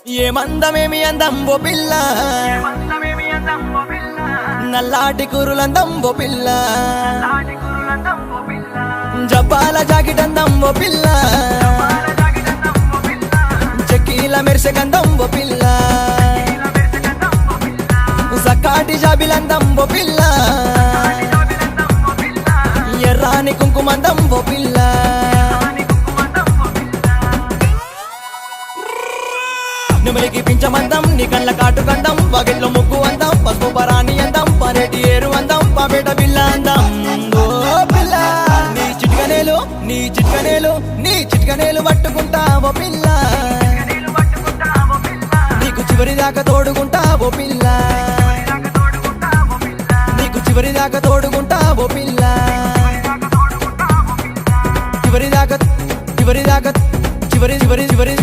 ఏమందమేమి అందం ఓ పిల్ల, నల్లాటి కురులందం ఓ పిల్ల, జబ్బాల జాకెట్ అందం ఓ పిల్ల, చెక్కీల మెరిసె గంధం ఓ పిల్ల, సక్కాటి జాబిలందం ఓ పిల్ల, ఎర్రాని కుంకుమందం ఓ పిల్ల. నెమలికి పించమందం నీ కళ్ళ కాటు గంధం, వాకిట్లో ముగ్గు అందం, పసుపు పరాణి అందం, పరేటి ఏరు అందం, పాపేట బిల్ల అందం. ఓ పిల్ల నీ చిట్కనేలు నీ చిట్కనేలు నీ చిట్కనేలు పట్టుకుంటావో పిల్ల, నీకు చివరి దాకా తోడుకుంటావో పిల్ల, నీకు చివరి దాకా తోడుకుంటావో పిల్ల, చివరి దాకా చివరి దాకా చివరి చివరి చివరి